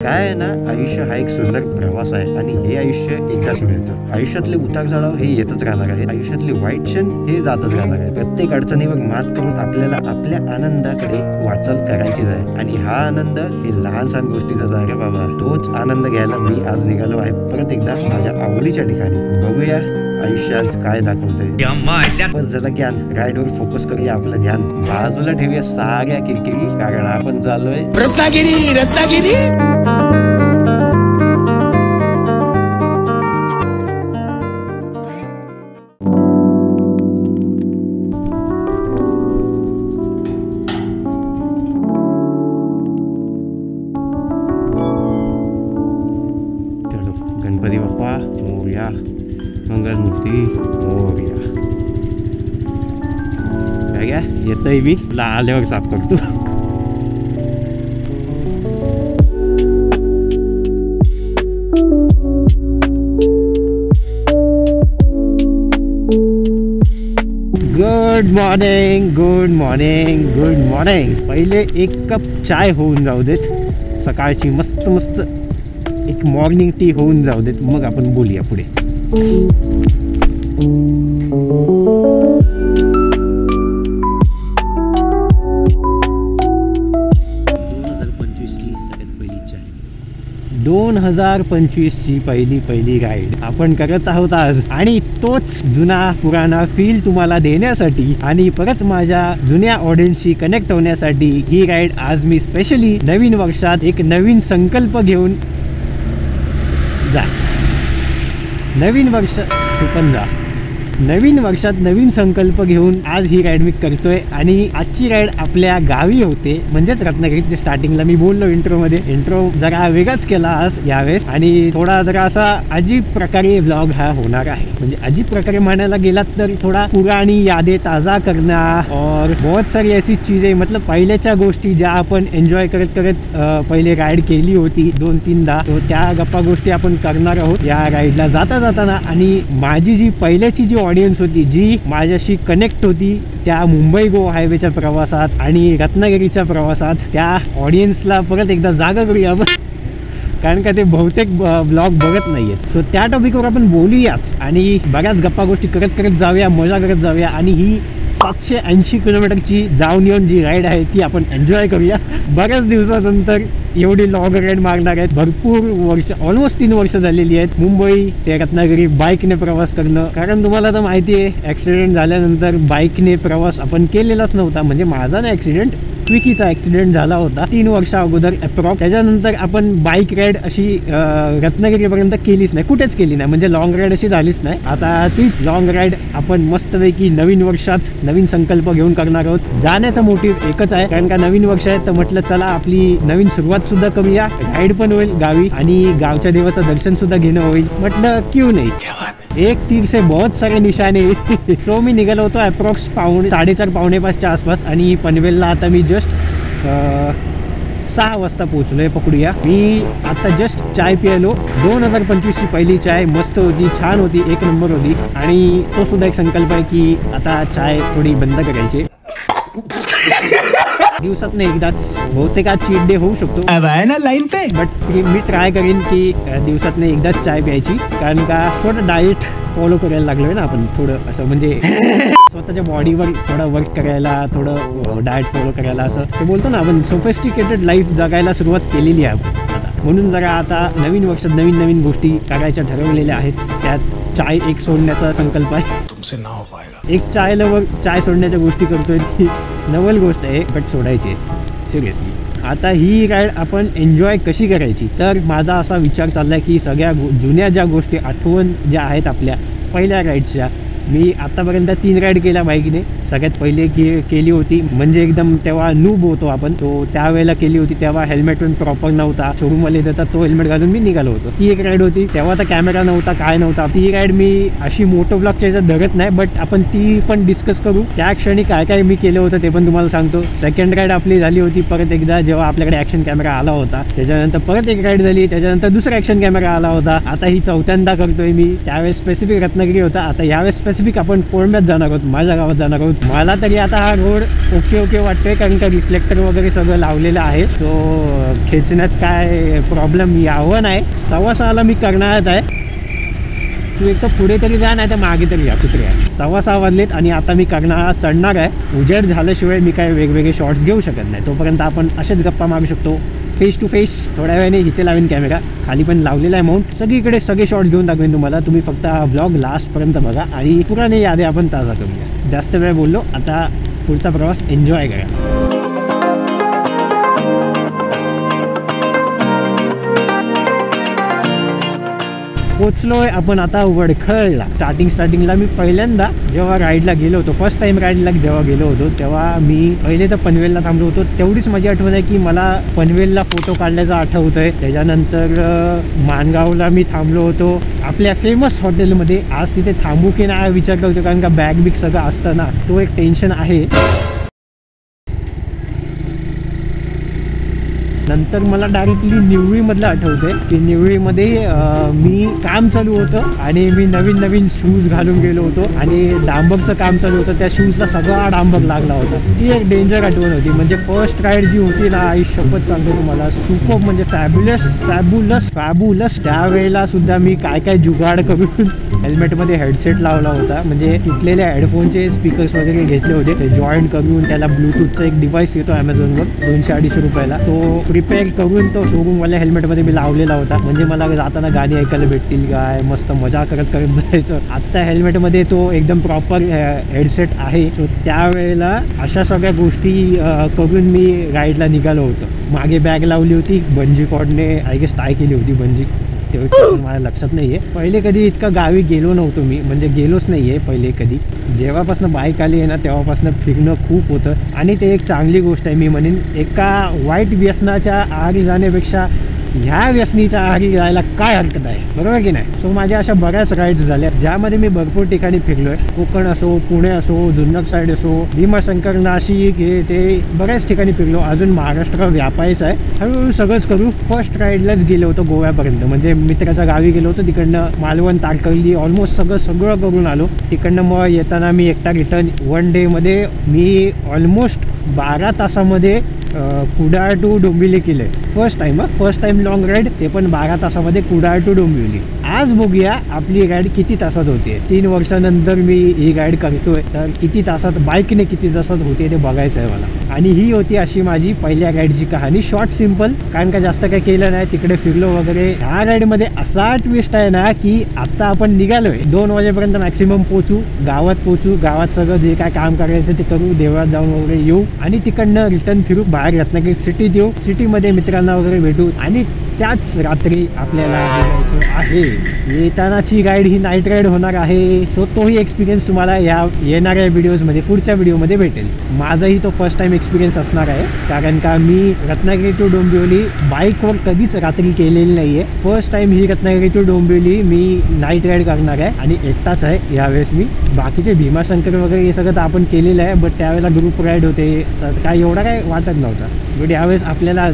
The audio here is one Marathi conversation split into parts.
काय आहे ना, आयुष्य हा एक सुंदर प्रवास आहे आणि हे आयुष्य एकदाच मिळतं. आयुष्यातले उतार चढाव हे येतच राहणार आहे. आयुष्यातले वाईट क्षण हे जातच राहणार आहे. प्रत्येक अडचणीवर मात करून आपल्याला आपल्या आनंदाकडे वाटचाल करायचीच आहे आणि हा आनंद हे लहान सहान गोष्टीचा आहे बाबा. तोच आनंद घ्यायला मी आज निघालो आहे परत एकदा माझ्या आवडीच्या ठिकाणी. बघूया आयुष्य आज काय दाखवतंय. बस झालं ज्ञान, राईडवर फोकस करूया आपलं ध्यान. बाजूला ठेवूया साऱ्या किरकिरी, कारण आपण चाललोय रत्नागिरी. गणपती बाप्पा मोरया, मंगलमूर्ती मोरया. काय काय येतंय, मी तुला आल्यावर साफ करतो. Good morning, good morning, good morning. पहिले एक कप चाय होऊन जाऊ देत सकाळची, मस्त मस्त एक मॉर्निंग टी होऊन जाऊ देत, मग आपण बोलूया पुढे. 2025 ची पहिली राईड आपण करत आहोत आज, आणि तोच जुना पुराणा फील तुम्हाला देण्यासाठी आणि परत माझ्या जुन्या ऑडियन्सशी कनेक्ट होण्यासाठी ही राईड आज मी स्पेशली नवीन वर्षात एक नवीन संकल्प घेऊन नवीन वर्षात नवीन संकल्प घेऊन आज ही राईड मी करतोय. आणि आजची राईड आपल्या गावी होते, म्हणजेच रत्नागिरीत. स्टार्टिंगला मी बोललो इंट्रो जरा वेगळाच केला आज यावेळेस, आणि थोडा जरा असा अजीब प्रकारे व्लॉग हा होणार आहे. म्हणजे अजीब प्रकारे म्हणायला गेलात तर थोडा पुराणी यादें ताजा करना और बहुत सारी ऐसी चीजें, मतलब पहिल्याच्या गोष्टी ज्या आपण एन्जॉय करत पहिले राईड केली होती 2-3दा, तो त्या गप्पा गोष्टी आपण करणार आहोत या राईडला जाताना. आणि माझी जी पहिल्याची जी ऑडियन्स होती, जी माझ्याशी कनेक्ट होती त्या मुंबई गोवा हायवेच्या प्रवासात आणि रत्नागिरीच्या प्रवासात, त्या ऑडियन्सला परत एकदा जागा करूया आपण, कारण का ते बहुतेक ब्लॉग बघत नाही आहेत. सो त्या टॉपिकवर आपण बोलूयाच आणि बऱ्याच गप्पा गोष्टी करत जाऊया, मजा करत जाऊया. आणि ही 780 किलोमीटरची जाऊन येऊन जी राईड आहे ती आपण एन्जॉय करूया. बऱ्याच दिवसानंतर एवढी लॉंग राईड मारणार आहेत. भरपूर वर्ष, ऑलमोस्ट 3 वर्ष झालेली आहेत मुंबई ते रत्नागिरी बाईकने प्रवास करणं. कारण तुम्हाला तर माहिती आहे, ॲक्सिडेंट झाल्यानंतर बाईकने प्रवास आपण केलेलाच नव्हता. म्हणजे माझा ना ॲक्सिडेंट, क्विकीचा ॲक्सिडेंट झाला होता 3 वर्षा अगोदर अप्रॉक्स. त्याच्यानंतर आपण बाईक राईड अशी रत्नागिरीपर्यंत केलीच नाही, कुठेच केली नाही. म्हणजे लॉंग राईड अशी झालीच नाही. आता ती लॉंग राईड आपण मस्तपैकी नवीन वर्षात नवीन संकल्प घेऊन करणार आहोत. जाण्याचा मोटिव्ह एकच आहे, कारण का नवीन वर्ष आहे तर म्हटलं चला आपली नवीन सुरुवात सुद्धा करूया. राईड पण होईल गावी आणि गावच्या देवाचं दर्शन सुद्धा घेणं होईल. म्हटलं क्यों नाही, एक तीर से बहुत सारे निशाणे. सो मी निघालो होतो अप्रॉक्स 4:30-4:45च्या आसपास, आणि पनवेलला आता मी जस्ट 6 वाजता पोहोचलोय पकडूया. मी आता जस्ट चाय प्यायलो. 2025 ची पहिली चाय मस्त होती, छान होती, एक नंबर होती. आणि तो सुद्धा एक संकल्प आहे की आता चाय थोडी बंद करायची. दिवसात एकदाच, बहुतेक आज चीट डे होऊ शकतो ना line pay, but me try करेन की दिवसात एकदाच चाय प्यायची. कारण का थोडं डाएट फॉलो करायला लागलोय ना आपण, थोडं असं म्हणजे स्वतःच्या बॉडीवर थोडं वर्क करायला, थोडं डाएट फॉलो करायला, असं ते बोलतो ना आपण, सोफिस्टिकेटेड लाईफ जगायला सुरुवात केलेली आहे आपण आता. म्हणून जरा आता नवीन वर्षात नवीन गोष्टी करायच्या ठरवलेल्या आहेत. त्यात चाय एक सोडण्याचा संकल्प आहे. तुमसे ना हो पाएगा. एक चाय सोडण्याच्या गोष्टी करतोय, ती नवल गोष्ट आहे, बट सोडायची आहे सिरियसली. आता ही राईड आपण एन्जॉय कशी करायची, तर माझा असा विचार चाललाय की सगळ्या जुन्या ज्या गोष्टी, आठवण ज्या आहेत आपल्या पहिल्या राईडच्या, मी आतापर्यंत 3 राईड केल्या बाईकने. सगळ्यात पहिले केली होती, म्हणजे एकदम तेव्हा नूब होतो आपण, तो त्यावेळेला केली होती. तेव्हा हेल्मेट पण प्रॉपर नव्हता, शोरूमवाले देतात तो हेल्मेट घालून मी निघालो होतो. ती एक राईड होती. तेव्हा तर कॅमेरा नव्हता, काय नव्हता. ती राईड मी अशी मोटो ब्लॉगच्या याच्यात धरत नाही, बट आपण ती पण डिस्कस करू. त्या क्षणी काय मी केलं होतं ते पण तुम्हाला सांगतो. सेकंड राईड आपली झाली होती परत एकदा, जेव्हा आपल्याकडे ॲक्शन कॅमेरा आला होता. त्याच्यानंतर परत एक राईड झाली, त्याच्यानंतर दुसरा ॲक्शन कॅमेरा आला होता. आता ही 4थ्यांदा करतोय मी. त्यावेळेस स्पेसिफिक रत्नागिरी होता, आता यावेळेस स्पेसिफिक आपण कोळंब्यात जाणार आहोत, माझ्या गावात जाणार आहोत. मला तरी आता हा रोड ओके ओके वाटतोय, कारण का रिफ्लेक्टर वगैरे सगळं लावलेलं आहे. तो खेचण्यात काय प्रॉब्लेम यावं नाही. 6:15 मी करणार आहे. तू एक तर पुढे तरी जा, नाही तर मागे तरी या कुत्र्या. 6:15 वाजलेत आणि आता मी चढणार आहे. उजेड झाल्याशिवाय मी काय वेगवेगळे शॉट्स घेऊ शकत नाही. तोपर्यंत आपण असेच गप्पा मारू शकतो फेस टू फेस. थोड्या वेळाने इथे लावेन कॅमेरा, खाली पण लावलेला आहे माउंट. सगळीकडे सगळे शॉट्स घेऊन दाखवेन तुम्हाला. तुम्ही फक्त हा ब्लॉग लास्टपर्यंत बघा आणि पुराने यादी आपण ताजा करूया. जास्त वेळ बोललो, आता पुढचा प्रवास एन्जॉय करा. पोचलोय आपण आता वडखळला. स्टार्टिंगला मी पहिल्यांदा जेव्हा राईडला गेलो होतो, फर्स्ट टाइम राईडला जेव्हा गेलो होतो, तेव्हा मी पहिले तर पनवेलला थांबलो होतो. तेवढीच माझी आठवण आहे की मला पनवेलला फोटो काढल्याचं आठवतंय. त्याच्यानंतर माणगावला मी थांबलो होतो आपल्या फेमस हॉटेलमध्ये. आज तिथे थांबू की नाही विचार करतो, कारण का बॅग बिग सगळं असतं ना, तो एक टेन्शन आहे. नंतर मला डायरेक्टली निवळीमधलं आठवतंय की निवळीमध्ये मी काम चालू होतं आणि मी नवीन शूज घालून गेलो होतो आणि डांबरचं काम चालू होतं. त्या शूजला सगळा डांबर लागला होता. ती एक डेंजर आठवण होती. म्हणजे फर्स्ट राईड जी होती ना, आई शपथ सांगतो तुम्हाला, सुपर म्हणजे फॅब्युलस. त्यावेळेला सुद्धा मी काय जुगाड करून हेल्मेटमध्ये हेडसेट लावला होता. म्हणजे तुटलेल्या हेडफोनचे स्पीकर्स वगैरे घेतले होते, ते जॉईन करून त्याला ब्लूटूथचा एक डिव्हाइस येतो अमेझॉनवर 200-250 रुपयाला. तो रिपेअर करून तो शोरूमवाल्या हेल्मेटमध्ये मी लावलेला होता. म्हणजे मला जाताना गाणी ऐकायला भेटतील काय, मस्त मजा करत जायचं. आत्ता हेल्मेटमध्ये तो एकदम प्रॉपर हेडसेट आहे. सो त्यावेळेला अशा सगळ्या गोष्टी करून मी राईडला निघालो होतो. मागे बॅग लावली होती, बंजी कॉर्डने आय गेस टाय केली होती बंजी, तेवढं माझ्या लक्षात नाही आहे. पहिले कधी इतकं गावी गेलो नव्हतो मी, म्हणजे गेलोच नाही आहे पहिले कधी. जेव्हापासून बाईक आली आहे ना, तेव्हापासून फिरणं खूप होतं आणि ते एक चांगली गोष्ट आहे. मी म्हणेन एका वाईट व्यसनाच्या आहारी जाण्यापेक्षा ह्या व्यसनीच्या आहारी जायला काय हरकत आहे, बरोबर की नाही. सो माझ्या अशा बऱ्याच राईड्स झाल्या ज्यामध्ये मी भरपूर ठिकाणी फिरलोय. कोकण असो, पुणे असो, जुन्नर साईड असो, भीमाशंकर, नाशिक, हे ते बऱ्याच ठिकाणी फिरलो. अजून महाराष्ट्र व्यापायचं आहे. हळूहळू सगळंच करू. फर्स्ट राईडलाच गेलो होतो गोव्यापर्यंत. म्हणजे मित्राच्या गावी गेलो होतो, तिकडनं मालवण, तारकर्ली ऑलमोस्ट सगळं करून आलो. तिकडनं मग येताना मी एकटा रिटर्न 1 डेमध्ये मी ऑलमोस्ट 12 तासामध्ये कुडाळ टू डोंबिवली केले. फर्स्ट टाइम लॉंग राईड, ते पण 12 तासामध्ये कुडाळ टू डोंबिवली. आज बघूया आपली राईड किती तासात होते. 3 वर्षानंतर मी ही राईड करतोय, तर किती तासात बाईकने किती तासात होते ते बघायचं आहे मला. आणि ही होती अशी माझी पहिल्या राईडची कहाणी. शॉर्ट सिम्पल, कारण का जास्त काही केलं नाही, तिकडे फिरलो वगैरे. ह्या राईडमध्ये असा ट्विस्ट आहे ना की आता आपण निघालोय 2 वाजेपर्यंत मॅक्सिमम पोचू, गावात सगळं जे काय काम करायचं ते करू, देवळात जाऊन वगैरे येऊ आणि तिकडनं रिटर्न फिरू, बाहेर रत्नागिरी सिटीत येऊ, सिटीमध्ये मित्रांना वगैरे भेटू आणि त्याच रात्री आपल्याला जायचं आहे. येतानाची राईड ही नाईट राईड होणार आहे. सो तोही एक्सपिरियन्स तुम्हाला या येणाऱ्या व्हिडिओजमध्ये, पुढच्या व्हिडिओमध्ये भेटेल. माझाही तो फर्स्ट टाइम एक्सपिरियन्स असणार आहे, कारण का मी रत्नागिरी टू डोंबिवली बाईकवर कधीच रात्री केलेली नाही आहे. फर्स्ट टाइम ही रत्नागिरी टू डोंबिवली मी नाईट राईड करणार आहे आणि एकटाच आहे यावेळेस मी. बाकीचे भीमाशंकर वगैरे हे सगळं तर आपण केलेलं आहे, बट त्यावेळेला ग्रुप राईड होते, तर काय एवढा काय वाटत नव्हता. बट यावेळेस आपल्याला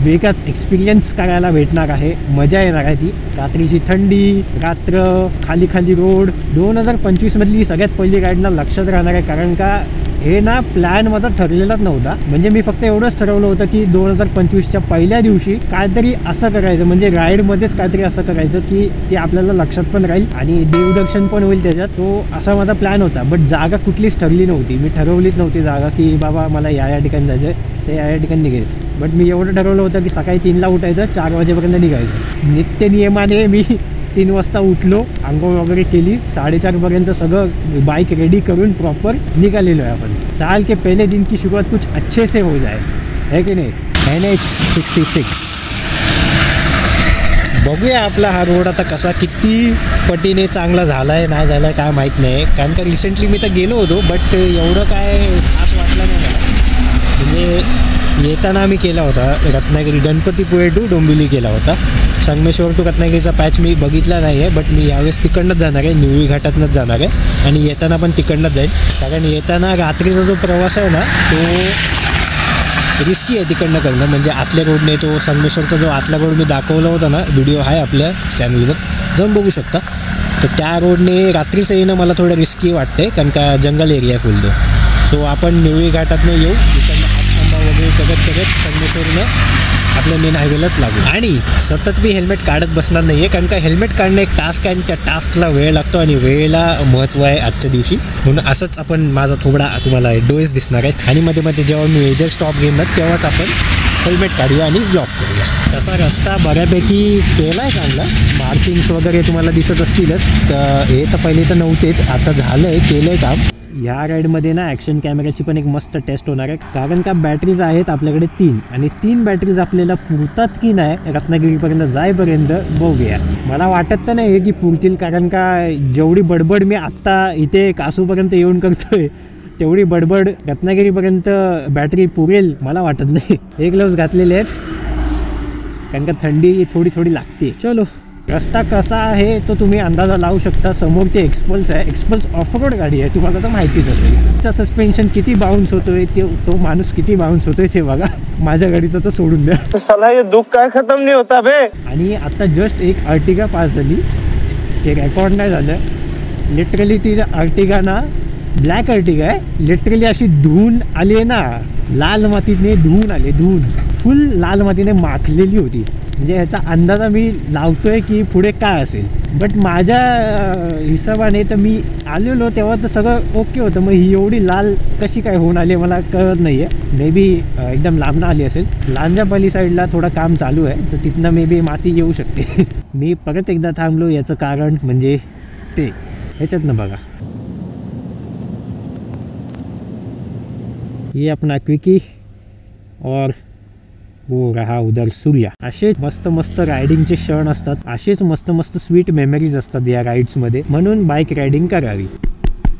वेगळाच एक्सपिरियन्स करायला भेटणार आहे, मजा येणार आहे ती. रात्रीची थंडी, रात्र, खाली रोड. 2025 मधली सगळ्यात पहिली राईडला लक्षात राहणार आहे, कारण का हे ना प्लॅन माझा ठरलेलाच नव्हता. म्हणजे मी फक्त एवढंच ठरवलं होतं की 2025च्या पहिल्या दिवशी काहीतरी असं करायचं, म्हणजे राईडमध्येच काहीतरी असं करायचं की ते आपल्याला लक्षात पण राहील आणि देवदर्शन पण होईल त्याच्यात. तो असा माझा प्लॅन होता. बट जागा कुठलीच ठरली नव्हती, मी ठरवलीच नव्हती जागा की बाबा मला या ठिकाणी जायचं आहे, ते या ठिकाणी निघायचं. बट मी एवढं ठरवलं होतं की सकाळी 3ला उठायचं, 4 वाजेपर्यंत निघायचं. नित्य नियमाने मी 3 वाजता उठलो, आंघोळ वगैरे केली, 4:30पर्यंत सगळं बाइक रेडी करून प्रॉपर निघालेलो आहे आपण. साल के पहले दिन की शुरुआत कुछ अच्छे से हो जाए, है की नाही. NH66 बघूया आपला हा रोड आता कसा किती पटीने चांगला झाला आहे नाही झाला आहे काय माहीत नाही. कारण का रिसेंटली मी तर गेलो होतो, बट एवढं काय खास वाटलं नाही मला. म्हणजे येताना आम्ही केला होता रत्नागिरी गणपतीपुळे टू डोंबिवली केला होता. संगमेश्वर टू रत्नागिरीचा पॅच मी बघितला नाही आहे, बट मी यावेळेस तिकडनंच जाणार आहे, निवळी घाटातनंच जाणार आहे आणि येताना पण तिकडनंच जाईल. कारण येताना रात्रीचा जो प्रवास आहे ना तो रिस्की आहे तिकडनं करणं. म्हणजे आतल्या रोडने तो संगमेश्वरचा जो आतला रोड मी दाखवला होता ना, व्हिडिओ आहे आपल्या चॅनलवर, जाऊन बघू शकता. तर त्या रोडने रात्रीचं येणं मला थोडं रिस्की वाटते, कारण का जंगल एरिया आहे फुल तो. सो आपण निवळी घाटातनं येऊ, इकडनं हातखंबा वगैरे करत संगमेश्वरनं आपल्या मेन हायवेलाच लागू. आणि सतत मी हेल्मेट काढत बसणार नाही आहे, कारण का हेल्मेट काढणं एक टास्क आहे आणि त्या टास्कला वेळ लागतो आणि वेळेला महत्त्व आहे आजच्या दिवशी. म्हणून असंच आपण माझा थोडा तुम्हाला डोळेच दिसणार आहेत आणि मध्ये मध्ये जेव्हा मी वेदर स्टॉप घेईन ना तेव्हाच आपण हेल्मेट काढूया आणि ब्लॉक करूया. तसा रस्ता बऱ्यापैकी केला आहे चांगला, मार्किंग्स वगैरे तुम्हाला दिसत असतीलच. तर हे तर पहिले तर नव्हतेच, आता झालं आहे, केलं आहे काम. ह्या राईडमध्ये ना ॲक्शन कॅमेऱ्याची पण एक मस्त टेस्ट होणार आहे, कारण का बॅटरीज आहेत आपल्याकडे 3 आणि 3 बॅटरीज आपल्याला पुरतात की नाही रत्नागिरीपर्यंत जाईपर्यंत बघूया. मला वाटत तर नाही की पुरतील, कारण का जेवढी बडबड मी आत्ता इथे कासूपर्यंत येऊन करतोय तेवढी बडबड रत्नागिरीपर्यंत बॅटरी पुरेल मला वाटत नाही. हे ग्लोव्ज घातलेले आहेत कारण का थंडी थोडी थोडी लागते. चलो, रस्ता कसा आहे तो तुम्ही अंदाजा लावू शकता. समोर ते एक्सपल्स आहे, एक्सपल्स ऑफरोड गाडी आहे, तुम्हाला तर माहितीच असेल. त्या सस्पेन्शन किती बाउन्स होतोय, तो माणूस किती बाउन्स होतोय ते बघा. माझ्या गाडीचं तर सोडून द्या, साला हे दुःख काय खतम नाही होता बे. आणि आता जस्ट एक अर्टिगा पास झाली, ते रेकॉर्ड नाही झालं. लिटरली ती अर्टिगा ना ब्लॅक अर्टिगा आहे, लिटरली अशी धुवून आली आहे ना, लाल मातीने धुवून आले, धुवून फुल लाल मातीने माखलेली होती. म्हणजे ह्याचा अंदाजा मी लावतोय की पुढे काय असेल. बट माझ्या हिशोबाने तर मी आलेलो तेव्हा तर सगळं ओके होतं, मग ही एवढी लाल कशी काय होऊन आली मला कळत नाही आहे. मे बी एकदम लांबनं आली असेल. लांजापल्ली साईडला थोडं काम चालू आहे, तर तिथनं मे बी माती येऊ शकते. मी परत एकदा थांबलो, याचं कारण म्हणजे ते ह्याच्यातनं बघा, ये अपना क्विकी और वो रहा उधर सूर्या. असे मस्त मस्त रायडिंगचे क्षण असतात, असेच मस्त मस्त स्वीट मेमरीज असतात या राईड्समध्ये, म्हणून बाईक रायडिंग करावी.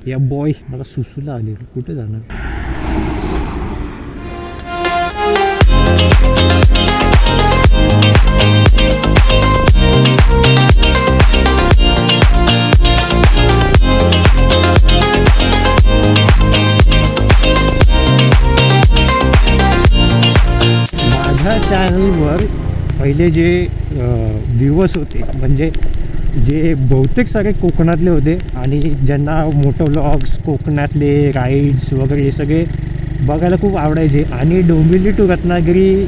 या बॉय मला सुसूला आले, कुठे जाणार. माझ्या चॅनलवर पहिले जे व्ह्यूअर्स होते, म्हणजे जे बहुतेक सारे कोकणातले होते आणि ज्यांना मोटो व्लॉग्स, कोकणातले राईड्स वगैरे हे सगळे बघायला खूप आवडायचे. आणि डोंबिवली टू रत्नागिरी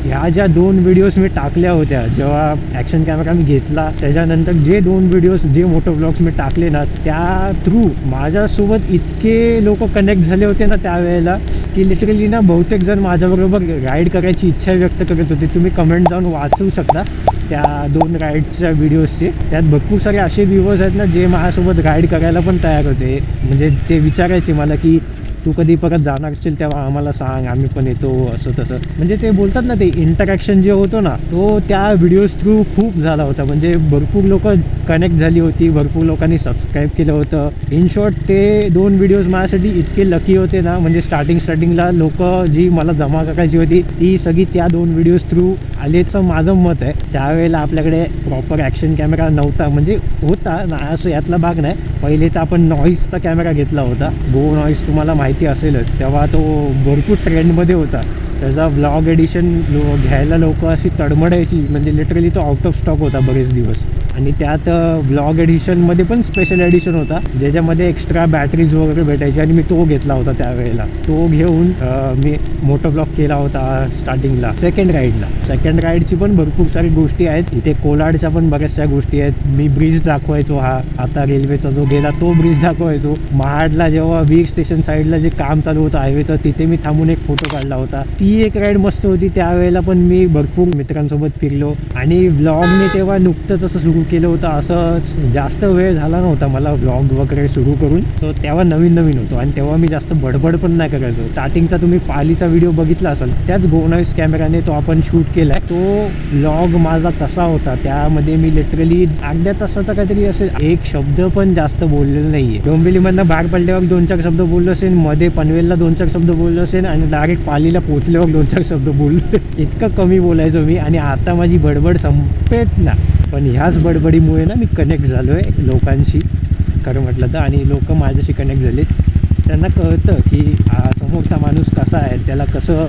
ह्या ज्या 2 व्हिडिओज मी टाकल्या होत्या, जेव्हा ॲक्शन कॅमेरा मी घेतला त्याच्यानंतर जे 2 व्हिडिओज, जे मोटो व्लॉग्स मी टाकले ना, त्या थ्रू माझ्यासोबत इतके लोक कनेक्ट झाले होते ना त्यावेळेला, की लिटरली ना बहुतेक जण माझ्याबरोबर राईड करायची इच्छा व्यक्त करत होते. तुम्ही कमेंट जाऊन वाचू शकता त्या 2 राईड्सच्या व्हिडिओजचे. त्यात भरपूर सारे असे व्ह्यूअर्स आहेत ना जे माझ्यासोबत राईड करायला पण तयार होते. म्हणजे ते विचारायचे मला की तू कधी परत जाणार असेल तेव्हा आम्हाला सांग, आम्ही पण येतो, असं तसं. म्हणजे ते बोलतात ना, ते इंटरॅक्शन जे होतो ना, तो त्या व्हिडिओज थ्रू खूप झाला होता. म्हणजे भरपूर लोक कनेक्ट झाली होती, भरपूर लोकांनी सबस्क्राईब केलं होतं. इन शॉर्ट ते 2 व्हिडिओज माझ्यासाठी इतके लकी होते ना. म्हणजे स्टार्टिंगला लोक जी मला जमा करायची होती ती सगळी त्या 2 व्हिडिओज थ्रू आलेचं माझं मत आहे. त्यावेळेला आपल्याकडे प्रॉपर ॲक्शन कॅमेरा नव्हता, म्हणजे होता ना असं यातला भाग नाही. पहिले तर आपण नॉईसचा कॅमेरा घेतला होता, गो नॉईस, तुम्हाला माहिती असेलच. तेव्हा तो भरपूर ट्रेंडमध्ये होता. त्याचा व्लॉग एडिशन घ्यायला लोक अशी तडमडायची, म्हणजे लिटरली तो आउट ऑफ स्टॉक होता बरेच दिवस. आणि त्यात व्लॉग एडिशनमध्ये पण स्पेशल एडिशन होता ज्याच्यामध्ये एक्स्ट्रा बॅटरीज वगैरे भेटायची, आणि मी तो घेतला होता त्यावेळेला. तो घेऊन मी मोटो ब्लॉग केला होता स्टार्टिंगला. सेकंड राईडची पण भरपूर सारी गोष्टी आहेत इथे. कोलाडच्या पण बऱ्याचशा गोष्टी आहेत. मी ब्रिज दाखवायचो, हा आता रेल्वेचा जो गेला तो ब्रिज दाखवायचो. महाडला जेव्हा वीर स्टेशन साईडला जे काम चालू होतं हायवेचं, तिथे मी थांबून एक फोटो काढला होता. ती एक राईड मस्त होती. त्यावेळेला पण मी भरपूर मित्रांसोबत फिरलो. आणि व्लॉगने तेव्हा नुकतंच असं सुरू केलं होतं, असं जास्त वेळ झाला नव्हता मला व्लॉग वगैरे सुरू करून. तो तेव्हा नवीन होतो आणि तेव्हा मी जास्त बडबड पण नाही करायचो. स्टार्टिंगचा तुम्ही पालीचा व्हिडिओ बघितला असेल, त्याच गोनाईस कॅमेराने तो आपण शूट केलाय. तो व्लॉग माझा कसा होता, त्यामध्ये मी लिटरली अर्ध्या तासाचा काहीतरी असेल, एक शब्द पण जास्त बोललेलो नाहीये. डोंबिवलीमधनं बाहेर पडल्यावर 2-4 शब्द बोललो असेल, मध्ये पनवेलला 2-4 शब्द बोललो असेल, आणि डायरेक्ट पालीला पोहोचल्यावर 2-4 शब्द बोललो. इतकं कमी बोलायचो मी. आणि आता माझी बडबड संपेत ना. पण ह्याच बडबडीमुळे ना मी कनेक्ट झालो आहे लोकांशी, खरं म्हटलं तर. आणि लोक माझ्याशी कनेक्ट झालेत. त्यांना कळतं की समोरचा माणूस कसा आहे, त्याला कसं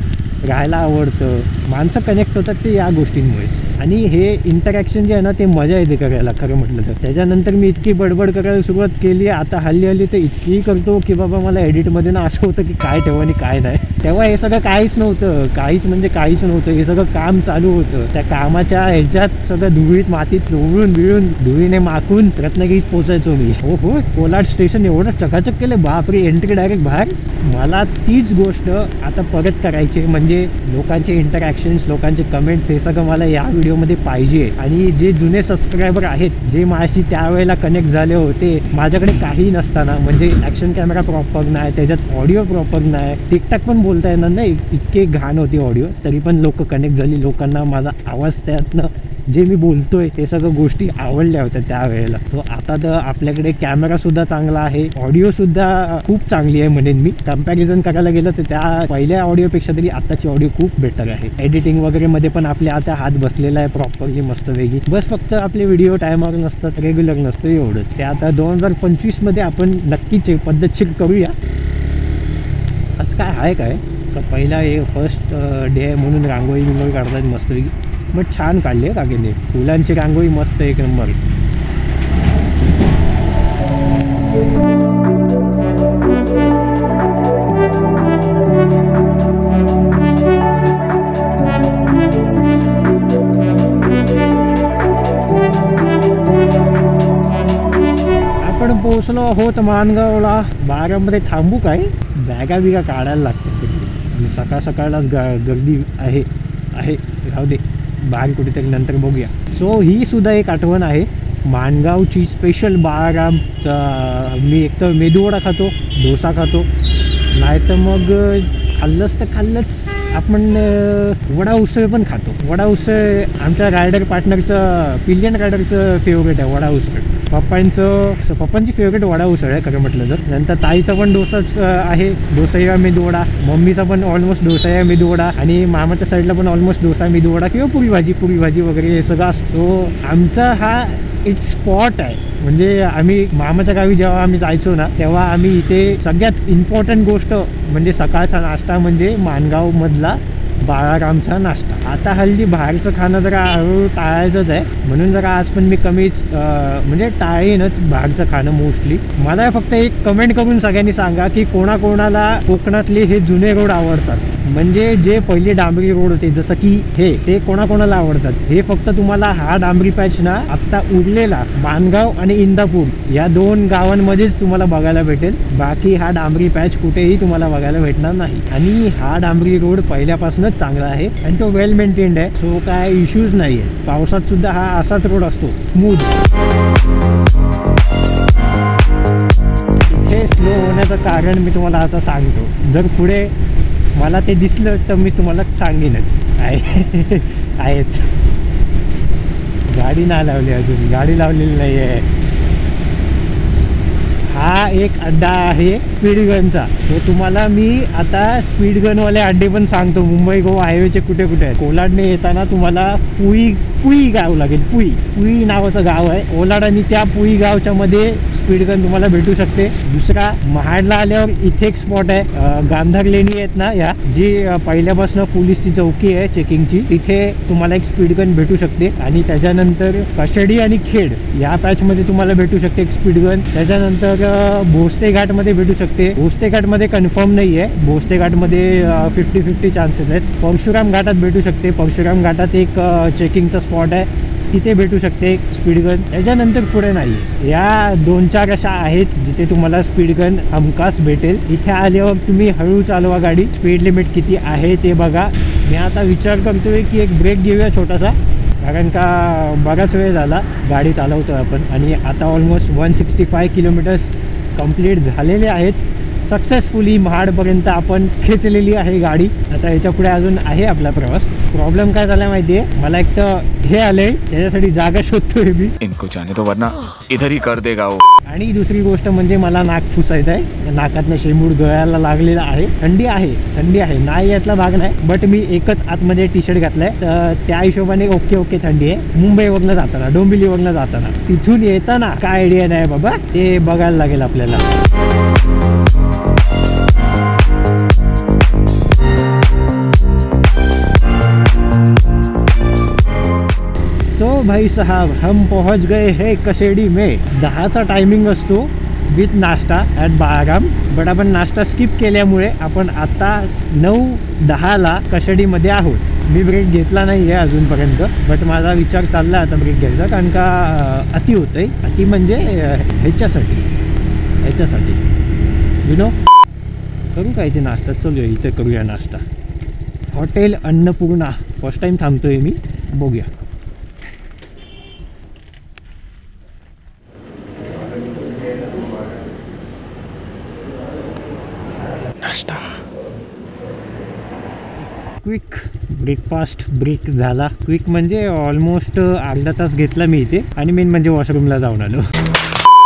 राहायला आवडतं. माणसं कनेक्ट होतात ते या गोष्टींमुळेच. आणि हे इंटरॅक्शन जे आहे ना ते मजा येते करायला खरं म्हटलं तर. त्याच्यानंतर मी इतकी बडबड करायला सुरुवात केली, आता हल्ली तर इतकी करतो की बाबा मला एडिटमध्ये ना असं होतं की काय ठेवा आणि काय नाही. तेव्हा हे सगळं काहीच नव्हतं, काहीच म्हणजे काहीच नव्हतं. हे सगळं काम चालू होतं. त्या कामाच्या ह्याच्यात सगळं धुळीत मातीत लोळून बिळून धुळीने माखून रत्नागिरीत पोचायचो मी. हो कोलाड स्टेशन एवढं चकाचक केलं, बापरे, एंट्री डायरेक्ट बाहेर. मला तीच गोष्ट आता परत करायची, म्हणजे लोकांचे इंटरॅक्शन्स, लोकांचे कमेंट्स, हे सगळं मला या व्हिडिओमध्ये पाहिजे. आणि जे जुने सबस्क्रायबर आहेत, जे माझ्याशी त्यावेळेला कनेक्ट झाले होते, माझ्याकडे काही नसताना, म्हणजे ॲक्शन कॅमेरा प्रॉपर नाही, त्याच्यात ऑडिओ प्रॉपर नाही, टिकटॉक पण बोलता येणार नाही, इतके घाण होती ऑडिओ, तरी पण लोक कनेक्ट झाली. लोकांना माझा आवाज, त्यातनं जे मी बोलतोय ते सगळं गोष्टी आवडल्या होत्या त्यावेळेला. तो आता तर आपल्याकडे कॅमेरासुद्धा चांगला आहे, ऑडिओसुद्धा खूप चांगली आहे म्हणेन मी. कम्पॅरिझन करायला गेलं तर त्या पहिल्या ऑडिओपेक्षा तरी आताची ऑडिओ खूप बेटर आहे. एडिटिंग वगैरे मध्ये पण आपले आता हात बसलेला आहे प्रॉपरली मस्त वेगळी. बस फक्त आपले व्हिडिओ टायमावर नसतात, रेग्युलर नसतं एवढंच. ते आता 2025 मध्ये आपण नक्कीच पद्धतशीर करूया. आज काय आहे काय तर पहिला हे फर्स्ट डे आहे म्हणून रांगोळी बिंगोळी काढतात मस्तपैकी. मग छान काढली आहे काकीने, फुलांची रांगोळी मस्त एक नंबर. आपण पोहोचलो आहोत माणगावला. बारामध्ये थांबू काय, बॅगा बिगा काढायला लागतात आणि सकाळ सकाळलाच गर्दी आहे. राहू दे, बाहेर कुठेतरी नंतर बघूया. सो ही सुद्धा एक आठवण आहे माणगावची स्पेशल बाळारामचा. मी एकतर मेदूवडा खातो, डोसा खातो, नाही तर मग खाल्लंच तर खाल्लंच आपण वडा उसळ पण खातो. वडा उसळ आमच्या रायडर पार्टनरचं, पिलियन रायडरचं फेवरेट आहे वडा उसळ. पप्पांची फेवरेट वडा उसळ आहे खरं म्हटलं तर. नंतर ताईचा पण डोसाच आहे, डोसा मेदूवडा. मम्मीचा पण ऑलमोस्ट डोसा आहे मेदूवडा. आणि मामाच्या साईडला पण ऑलमोस्ट डोसा मेदूवडा किंवा पुरी भाजी वगैरे हे सगळं असतो. आमचा हा एक स्पॉट आहे. म्हणजे आम्ही मामाच्या गावी जेव्हा आम्ही जायचो ना, तेव्हा आम्ही इथे सगळ्यात इम्पॉर्टंट गोष्ट म्हणजे सकाळचा नाश्ता म्हणजे माणगावमधला बाळारामचा नाश्ता. आता हल्ली बाहेरचं खाणं जरा हळूहळू टाळायचंच आहे, म्हणून जरा आज पण मी कमीच म्हणजे टाळेनच बाहेरचं खाणं मोस्टली. मला फक्त एक कमेंट करून सगळ्यांनी सांगा की कोणाकोणाला कोकणातले हे जुने रोड आवडतात, म्हणजे जे पहिले डांबरी रोड होते जसं की हे, ते कोणाकोणाला आवडतात. हे फक्त तुम्हाला हा डांबरी पॅच ना आत्ता उरलेला माणगाव आणि इंदापूर या 2 गावांमध्येच तुम्हाला बघायला भेटेल. बाकी हा डांबरी पॅच कुठेही तुम्हाला बघायला भेटणार नाही. आणि हा डांबरी रोड पहिल्यापासूनच चांगला आहे आणि तो वेल मेंटेन्ड आहे, सो काय इश्यूज नाही आहे. पावसात सुद्धा हा असाच रोड असतो, स्मूथ. इथे स्लो होण्याचं कारण मी तुम्हाला आता सांगतो. जर पुढे मला ते दिसलं तर मी तुम्हाला सांगेनच. आहेत गाडी नाही लावली अजून, गाडी लावलेली नाही आहे. हा एक अड्डा आहे स्पीड गनचा. तो तुम्हाला मी आता स्पीड गनवाले अड्डे पण सांगतो मुंबई गोवा हायवेचे कुठे कुठे आहेत. कोलाडने येताना तुम्हाला पुई गाव लागेल. पुई नावाचं गाव आहे ओलाड, आणि त्या पुई गावच्या मध्ये स्पीड गन तुम्हाला भेटू शकते. दुसरा महाडला आल्यावर इथे एक स्पॉट आहे, गांधार लेणी आहेत ना या, जी पहिल्यापासून पोलीसची चौकी आहे चेकिंगची, तिथे तुम्हाला एक स्पीड गन भेटू शकते. आणि त्याच्यानंतर कशेडी आणि खेड या पॅच मध्ये तुम्हाला भेटू शकते एक स्पीड गन. त्याच्यानंतर भोसते घाट मध्ये भेटू शकते. भोसते घाट मध्ये कन्फर्म नाही आहे, भोसते घाट मध्ये 50-50 चान्सेस आहेत. परशुराम घाटात भेटू शकते. परशुराम घाटात एक चेकिंगचा स्पॉट आहे, तिथे भेटू शकते एक स्पीड गन. त्याच्यानंतर पुढे नाही. या 2-4 अशा आहेत जिथे तुम्हाला स्पीड गन हमखास भेटेल. इथे आल्यावर तुम्ही हळू चालवा गाडी, स्पीड लिमिट किती आहे ते बघा. मी आता विचार करतोय की एक ब्रेक घेऊया छोटासा, कारण का बराच वेळ झाला गाडी चालवतो आपण. आणि आता ऑलमोस्ट 165 किलोमीटर्स कंप्लीट झालेले आहेत. सक्सेसफुली महाडपर्यंत आपण खेचलेली आहे गाडी. आता याच्या पुढे अजून आहे आपला प्रवास. प्रॉब्लेम काय झाला माहिती आहे, मला एक तर हे आलंय, त्याच्यासाठी जागा शोधतोय मी. इनको जाने तो वरना इधर ही कर देगा वो. आणि दुसरी गोष्ट म्हणजे मला नाक फुसायचं आहे, नाकातनं शेंबूड गळायला लागलेला आहे. थंडी आहे नाही यातला भाग नाही, बट मी एकच आतमध्ये टी शर्ट घातलाय, तर त्या हिशोबाने ओके थंडी आहे. मुंबईवरनं जाताना, डोंबिवलीवरनं जाताना, तिथून येताना काय आयडिया नाही बाबा, ते बघायला लागेल आपल्याला. भाई साहब हम पहुंच गए है कशेडी में. 10चा टायमिंग असतो विथ नाश्ता ॲट बाराम. बट आपण नाश्ता स्किप केल्यामुळे आपण आता 9:10ला कशेडीमध्ये आहोत. मी ब्रेक घेतला नाही आहे अजूनपर्यंत, बट माझा विचार चालला आता ब्रेक घ्यायचा, कारण का अति होतं आहे. अति म्हणजे ह्याच्यासाठी यु नो. करू काय ते नाश्ता, चलूया इथे करूया नाश्ता. हॉटेल अन्नपूर्णा फर्स्ट टाइम थांबतोय मी, बघूया. नाश्ता. क्विक ब्रेकफास्ट ब्रेक झाला. क्विक म्हणजे ऑलमोस्ट अर्धा तास घेतला मी इथे, आणि मेन म्हणजे वॉशरूमला जाऊन आलो.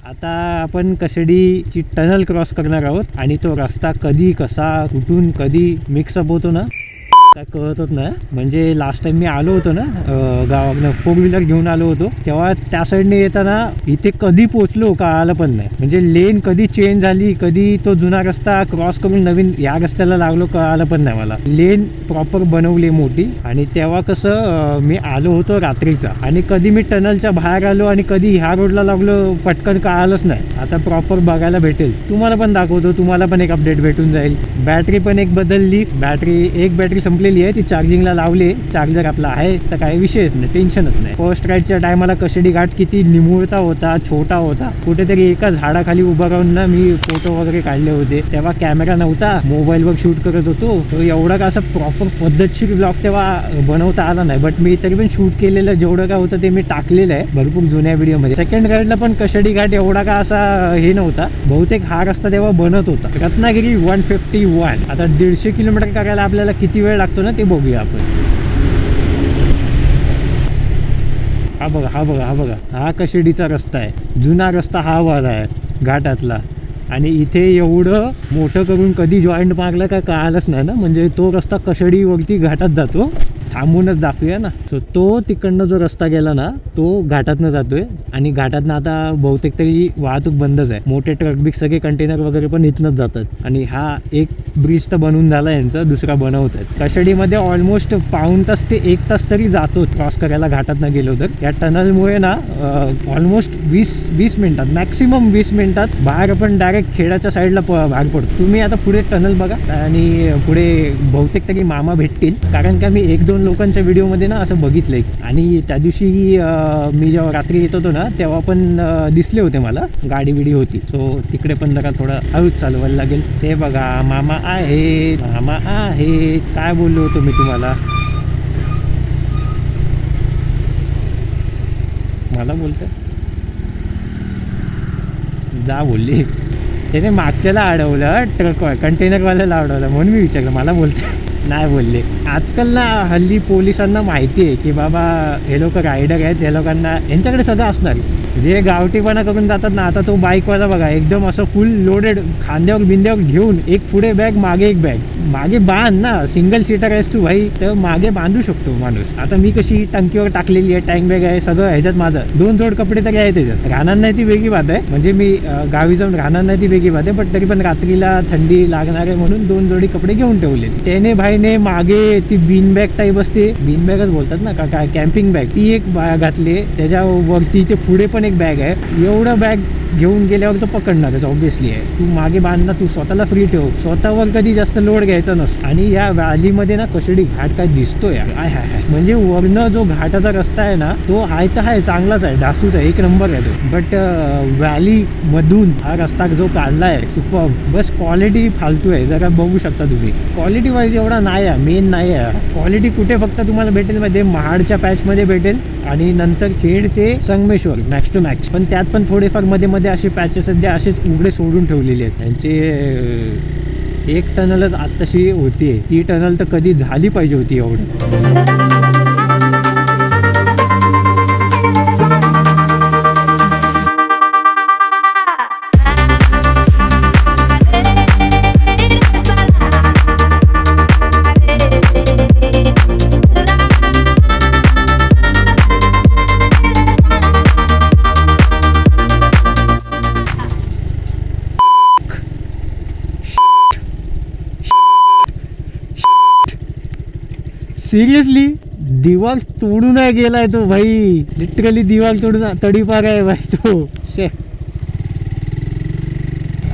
आता आपण कशेडीची टनल क्रॉस करणार आहोत, आणि तो रस्ता कधी कसा कुठून कधी मिक्सअप होतो ना काय कळतच नाही. म्हणजे लास्ट टाइम मी आलो होतो ना गावाकडनं, 4 व्हीलर घेऊन आलो होतो, तेव्हा त्या साईडने येताना इथे कधी पोचलो कळालं पण नाही. म्हणजे लेन कधी चेंज झाली, कधी तो जुना रस्ता क्रॉस करून नवीन या रस्त्याला लागलो कळालं पण नाही मला. लेन प्रॉपर बनवली मोठी, आणि तेव्हा कसं मी आलो होतो रात्रीचा, आणि कधी मी टनलच्या बाहेर आलो आणि कधी ह्या रोडला लागलो पटकन कळालंच नाही. आता प्रॉपर बघायला भेटेल, तुम्हाला पण दाखवतो, तुम्हाला पण एक अपडेट भेटून जाईल. बॅटरी पण एक बदलली, एक बॅटरी संपली आहे, ती चार्जिंगला लावली. चार्जर आपला आहे तर काही विषयच नाही, टेन्शनच नाही. फर्स्ट राईडच्या टायमाला कशेडी घाट किती निमुळता होता, छोटा होता. कुठेतरी एका झाडाखाली उभा राहून ना मी फोटो वगैरे काढले होते. तेव्हा कॅमेरा नव्हता, मोबाईलवर शूट करत होतो, तो एवढा का असं प्रॉपर पद्धतशीर ब्लॉग तेव्हा बनवता आला नाही. बट मी तरी पण शूट केलेलं जेवढं काय होतं ते मी टाकलेलं आहे भरपूर जुन्या व्हिडिओमध्ये. सेकंड राईडला पण कशेडी घाट एवढा का असा हे नव्हता, बहुतेक हा रस्ता तेव्हा बनत होता. रत्नागिरी 151. आता 150 किलोमीटर करायला आपल्याला किती वेळ लागतो ना ते बघूया आपण. हा बघा हा कशेडीचा रस्ता आहे. जुना रस्ता हा वाला आहे घाटातला, आणि इथे एवढं मोठं करून कधी जॉईंट मारलं काय कळालंच नाही ना. म्हणजे तो रस्ता कशेडीवरती घाटात जातो. थांबूनच दाखवूया ना. सो तो तिकडनं जो रस्ता गेला ना तो घाटातनं जातोय, आणि घाटातनं आता बहुतेक तरी वाहतूक बंदच आहे. मोठे ट्रक बिक सगळे कंटेनर वगैरे पण इथनंच जातात. आणि हा एक ब्रिज तर बनवून झाला यांचा, दुसरा बनवत आहेत. कशेडीमध्ये ऑलमोस्ट पाऊण तास ते 1 तास तरी जातो क्रॉस करायला घाटातनं गेलो तर. या टनलमुळे ना ऑलमोस्ट 20 मिनिटात, मॅक्सिमम 20 मिनिटात बाहेर आपण डायरेक्ट खेड्याच्या साईडला बाहेर पडतो. तुम्ही आता पुढे टनल बघा, आणि पुढे बहुतेक तरी मामा भेटतील, कारण का मी 1-2 लोकांच्या व्हिडिओमध्ये ना असं बघितलंय. आणि त्या दिवशी मी जेव्हा रात्री येत होतो ना तेव्हा पण दिसले होते मला, गाडी बिडी होती. सो तिकडे पण जरा थोडं हळूच चालवायला लागेल. ते बघा मामा आहे, मामा आहे. काय बोललो होतो मी तुम्हाला, मला बोलतोय जा बोलली. त्याने मागच्याला अडवलं, ट्रक कंटेनरवाल्याला अडवलं, म्हणून मी विचारलं, मला बोलते नाही बोलले. आजकाल ना हल्ली पोलिसांना माहिती आहे की बाबा हे लोक रायडर आहेत, या लोकांना यांच्याकडे सगळं असणार. जे गावठीपणा करून जातात ना, आता तो बाईकवाला बघा एकदम असं फुल लोडेड खांद्यावर बिंद्यावर घेऊन, एक पुढे बॅग मागे एक बॅग, मागे बांध ना, सिंगल सीटर आहेस तू भाई तर मागे बांधू शकतो माणूस. आता मी कशी टंकीवर टाकलेली आहे, टँक बॅग आहे, सगळं ह्याच्यात माझं 2 जोड कपडे तरी आहे त्याच्यात. राहणार नाही ती वेगळी बात आहे, म्हणजे मी गावी जाऊन राहणार नाही ती वेगळी बात आहे, पण तरी पण रात्रीला थंडी लागणार आहे म्हणून 2 जोडी कपडे घेऊन ठेवले. त्याने भाईने मागे ती बीन बॅग टाईप असते, बीन बॅगच बोलतात ना का काय, कॅम्पिंग बॅग, ती एक घातली. त्याच्यावरती ते पुढे पण एक बॅग आहे. एवढं बॅग घेऊन गेल्यावर तो पकडणारच ऑब्विसली आहे. तू मागे बांधना, तू स्वतःला फ्री ठेव, स्वतःवर कधी जास्त लोड घ्यायचा नसतो. आणि या व्हॅलीमध्ये ना कशेडी घाट काय दिसतोय हाय, म्हणजे वरनं जो घाटाचा रस्ता आहे ना तो आहे तर आहे, चांगलाच आहे, डासूच आहे, 1 नंबर आहे तो. बट व्हॅली मधून हा रस्ता जो काढला आहे सुपर. बस क्वालिटी फालतू आहे, जरा बघू शकता तुम्ही. क्वालिटी वाईज एवढा नाही आहे, मेन नाही आहे. क्वालिटी कुठे फक्त तुम्हाला भेटेल मध्ये महाडच्या पॅचमध्ये भेटेल, आणि नंतर खेड ते संगमेश्वर मॅक्स टू मॅक्स. पण त्यात पण थोडेफार मध्ये मध्ये असे पॅचेस सध्या असेच उघडे सोडून ठेवलेले आहेत. त्यांचे एक टनलच आत्ताशी होती, ती टनल तर कधी झाली पाहिजे होती एवढं. सिरियसली दिवाल तोडून गेलाय तो भाई, लिटरली दिवाल तोडून तडीपार आहे भाई तो. शे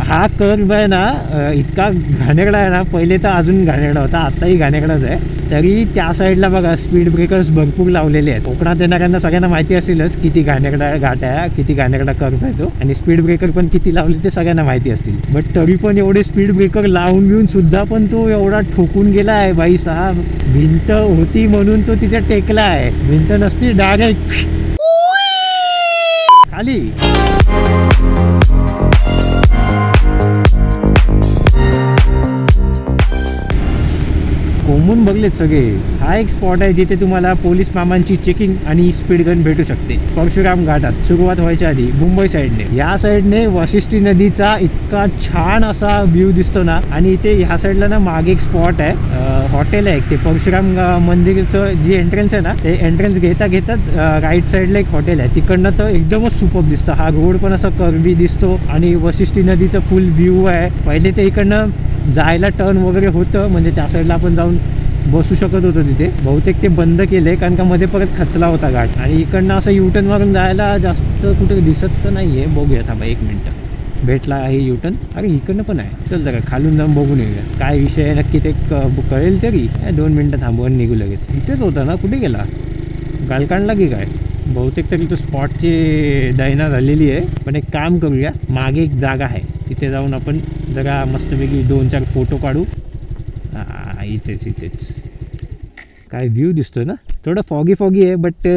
हा कर्व आहे ना इतका घाणेरडा आहे ना, पहिले तर अजून घाणेरडा होता, आताही घाणेरडाच आहे. तरी त्या साईडला बघा स्पीड ब्रेकर्स भरपूर लावलेले आहेत. कोकणात येणाऱ्यांना सगळ्यांना माहिती असेलच किती घाणेरडा घाट आहे, किती घाणेरडा कर्व आहे तो, आणि स्पीड ब्रेकर पण किती लावले ते सगळ्यांना माहिती असतील. बट तरी पण एवढे स्पीड ब्रेकर लावून घेऊन सुद्धा पण तो एवढा ठोकून गेला आहे भाई साहेब. भिंत होती म्हणून तो तिथे टेकला आहे, भिंत नसती डायरेक्ट खाली. कोंबून बघलेत सगळे. हा एक स्पॉट आहे जिथे तुम्हाला पोलीस मामांची चेकिंग आणि स्पीड गन भेटू शकते. परशुराम घाटात सुरुवात व्हायच्या आधी मुंबई साईडने, या साईडने वाशिष्ठी नदीचा इतका छान असा व्ह्यू दिसतो ना. आणि इथे ह्या साईडला ना मागे एक स्पॉट आहे, हॉटेल आहे ते परशुराम मंदिरचं जी एंट्रन्स आहे ना, ते एंट्रन्स घेताच राईट साईडला एक हॉटेल आहे. तिकडनं तर एकदमच सुपर दिसतं. हा रोड पण असा कर्वी दिसतो आणि वाशिष्ठी नदीचा फुल व्ह्यू आहे. पहिले ते इकडनं जायला टर्न वगैरे होतं, म्हणजे त्या साईडला आपण जाऊन बसू शकत होतो तिथे. बहुतेक ते बंद केले कारण का मध्ये परत खचला होता घाट. आणि इकडनं असं युटर्न मारून जायला जास्त कुठे दिसत तर नाही आहे. बघूया थांबा एक मिनटं, भेटला आहे युटर्न. अरे इकडनं पण आहे, चल जरा खालून जाऊन बघून येऊया काय विषय आहे नक्की ते कळेल. तरी 2 मिनटं थांबवून निघू लगेच. इथेच होता ना, कुठे गेला, गालकांडला की काय. बहुतेक तरी तो स्पॉटची दैना झालेली आहे. पण एक काम करूया, मागे एक जागा आहे तिथे जाऊन आपण जरा मस्तपैकी 2-4 फोटो काढू. इथेच काय व्ह्यू दिसतो ना. थोडं फॉगी आहे बट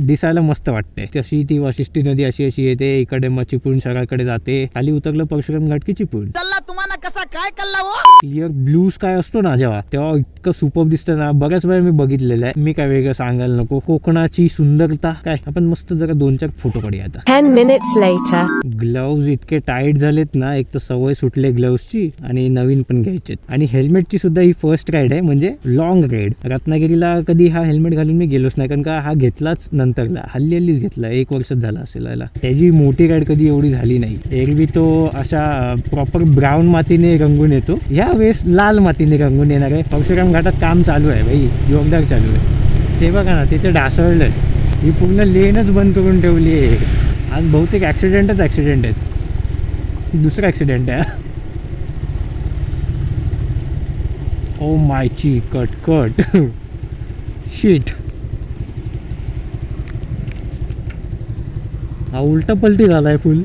दिसायला मस्त वाटते. तशी ती वाशिष्ठी नदी अशी येते इकडे, मग चिपळूण शहराकडे जाते. खाली उतरलं परशुराम घाट की चिपळूण. तुम्हाला कसा काय कल्ला क्लिअर ब्लू स्काय असतो ना जेव्हा, तेव्हा इतकं सुपर दिसतं ना. बऱ्याच वेळा मी बघितलेलं आहे. मी काय वेगळं सांगायला नको. कोकणाची सुंदरता काय, आपण मस्त जरा 2-4 फोटो काढूया आता. 10 minutes later. ग्लव्ज इतके टाईट झालेत ना, एक तर सवय सुटले ग्लव्सची आणि नवीन पण घ्यायचे. आणि हेल्मेटची सुद्धा ही फर्स्ट राईड आहे, म्हणजे लॉंग राईड. रत्नागिरीला कधी हा हेल्मेट घालून मी गेलोच नाही, कारण का हा घेतलाच नंतरला, हल्लीच घेतला, 1 वर्षच झाला असेल याला. त्याची मोठी राईड कधी एवढी झाली नाही. एरवी तो अशा प्रॉपर ब्राऊन मातीने रंगून येतो, ह्या वेळेस लाल मातीने रंगून येणार आहे. परशुराम घाटात काम चालू आहे भाई, जोरदार चालू आहे. ते बघा ना, तिथे ढासळलंय. ही पूर्ण लेनच बंद करून ठेवली आहे. आज बहुतेक ॲक्सिडेंटच आहेत. दुसरा ॲक्सिडेंट आहे. ओ मायची कट शीट. हा उलटा पलटी झालाय फुल.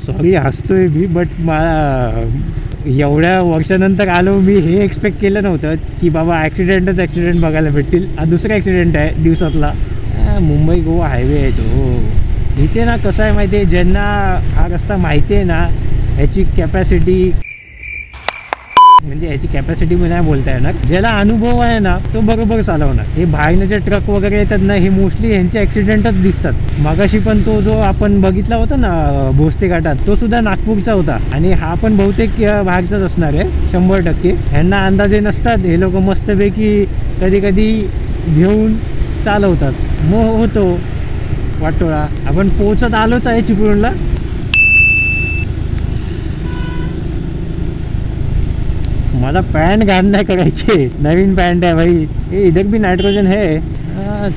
सॉरी हसतोय मी, बट मला एवढ्या वर्षानंतर आलो मी हे एक्सपेक्ट केलं नव्हतं की बाबा ॲक्सिडेंट बघायला भेटतील. हा दुसरा ॲक्सिडेंट आहे दिवसातला. मुंबई गोवा हायवे आहे तो. इथे ना कसं आहे माहिती आहे, ज्यांना हा रस्ता माहिती आहे ना, ह्याची कॅपॅसिटी म्हणजे ह्याची कॅपॅसिटी मी नाही बोलता येणार. ज्याला अनुभव आहे ना तो बरोबर चालवणार. हे बाहेरनं जे ट्रक वगैरे येतात ना, हे मोस्टली ह्यांचे ॲक्सिडेंटच दिसतात. मगाशी पण तो जो आपण बघितला होता ना भोसते घाटात, तो सुद्धा नागपूरचा होता. आणि हा पण बहुतेक बाहेरचाच असणार आहे 100%. ह्यांना अंदाजे नसतात. हे लोक मस्तपैकी कधी घेऊन चालवतात. मग होतो वाटोळा. आपण पोहोचत आलोच आहे चिपळूणला. मला पॅन्ट घाण नाही करायचे, नवीन पॅन्ट आहे भाई. हे इधर भी नायट्रोजन है.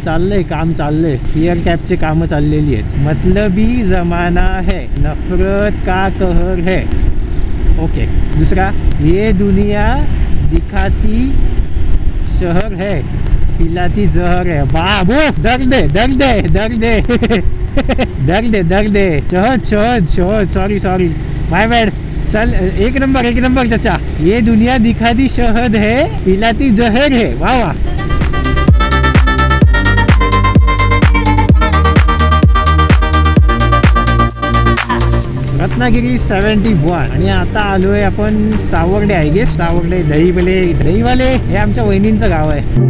चाललंय काम, चाललंय. एअर कॅपचे कामं चाललेली आहेत. मतलबी जमाना है, नफरत का कहर है. ओके. दुसरा, ये दुनिया दिखाती शहर है, पिलाती जहर है. बाबू दर्द दे. शहद. सॉरी माय बॅड. चल एक नंबर चाचा. ये दुनिया दिखाती शहद है, पिलाती जहर है. वाह. रत्नागिरी 71. आणि आता आलोय आपण सावर्डे आहे गे. सावर्डे दहीवाले हे आमच्या वहिनींचं गाव आहे.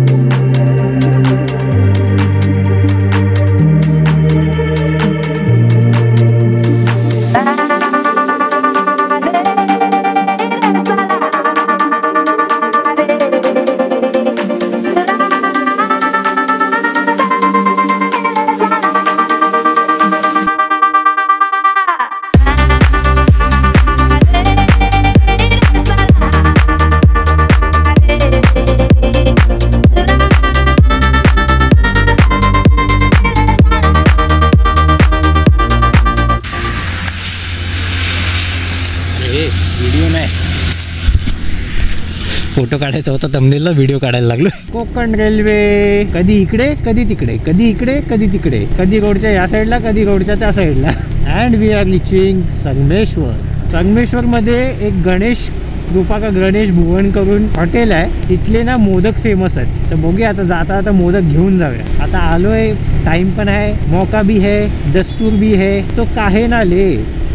फोटो काढायचा होता थंबनेलला, व्हिडिओ काढायला लागलो. कोकण रेल्वे कधी इकडे कधी तिकडे, कधी इकडे कधी तिकडे, कधी रोडच्या या साईडला कधी रोडच्या त्या साईडला. And we are reaching Sangameshwar. संगमेश्वरमध्ये एक गणेश कृपा का गणेश भुवन करून हॉटेल आहे. तिथले ना मोदक फेमस आहेत. तर बघूया आता जाता आता मोदक घेऊन जाऊया. आता आलोय, टाइम पण आहे, मौका भी है, दस्तूर भी है, तो काहे ना ले.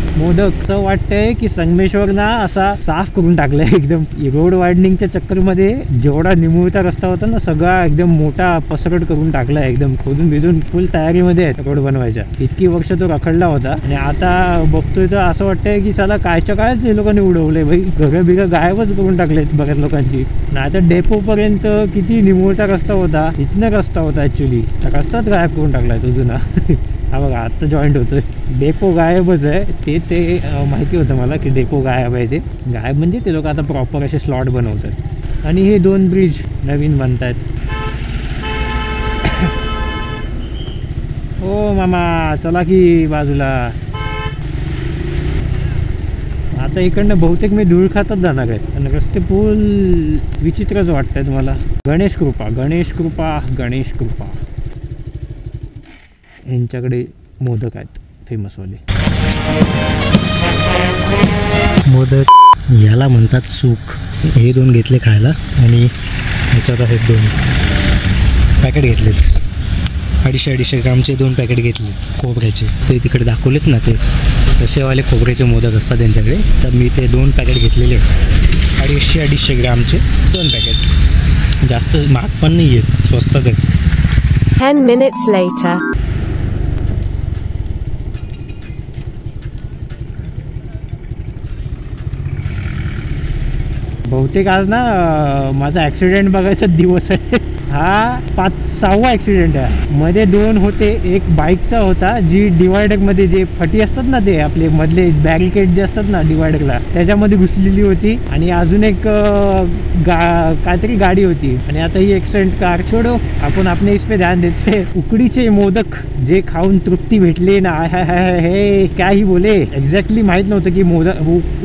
मोदक असं वाटतंय की संगमेश्वर ना असा साफ करून टाकलाय एकदम. रोड वायडनिंगच्या चक्करमध्ये जेवढा निमुळता रस्ता होता ना सगळा एकदम मोठा पसरट करून टाकलाय. एकदम खोदून बिदून फुल तयारीमध्ये आहे रोड बनवायच्या. इतकी वर्ष तो रखडला होता आणि आता बघतोय तर असं वाटतंय की चला कायच्या कायच हे लोकांनी उडवलंय भाई. घरं बिगं गायबच करून टाकलेत बऱ्याच लोकांची. नाही तर डेपो पर्यंत किती निमुळता रस्ता होता, इथनं रस्ता होता ऍक्च्युली. रस्ताच गायब करून टाकलाय तो जुना. हा बघा आत्ता जॉईंट होतोय. डेपो गायबच आहे ते माहिती होतं मला की डेपो गायब आहे. ते गायब म्हणजे ते लोक आता प्रॉपर असे स्लॉट बनवतात. आणि हे 2 ब्रिज नवीन बनतायत. हो मामा चला की बाजूला. आता इकडनं बहुतेक मी धूळ खातच जाणार आहे आणि रस्ते पूल विचित्रच वाटत आहेत मला. गणेश कृपा गणेश कृपा गणेश कृपा यांच्याकडे मोदक आहेत फेमसवाले. मोदक याला म्हणतात सूक. हे 2 घेतले खायला आणि ह्याच्यात आहेत 2 पॅकेट घेतलेत. 250 ग्रामचे 2 पॅकेट घेतलेत खोबऱ्याचे. ते तिकडे दाखवलेत ना ते तसेवाले खोबऱ्याचे मोदक असतात त्यांच्याकडे. तर मी ते 2 पॅकेट घेतलेले 250 ग्रामचे 2 पॅकेट. जास्त महाग पण नाही आहेत, स्वस्तच आहेत. 10 minutes later. बहुतेक आज ना माझा ॲक्सिडेंट बघायचा दिवस आहे. हा 5-6वा ॲक्सिडेंट आहे. मध्ये 2 होते. एक बाईकचा होता जी डिवायडरमध्ये जे फटी असतात ना ते आपले मधले बॅरिकेड जे असतात ना डिवायडरला त्याच्यामध्ये घुसलेली होती. आणि अजून एक काहीतरी गाडी होती. आणि आता ही एक्सिडेंट कार. छोडो आपण आपले इस पे ध्यान देते. उकडीचे मोदक जे खाऊन तृप्ती भेटले ना हे काही बोले. एक्झॅक्टली माहीत नव्हतं की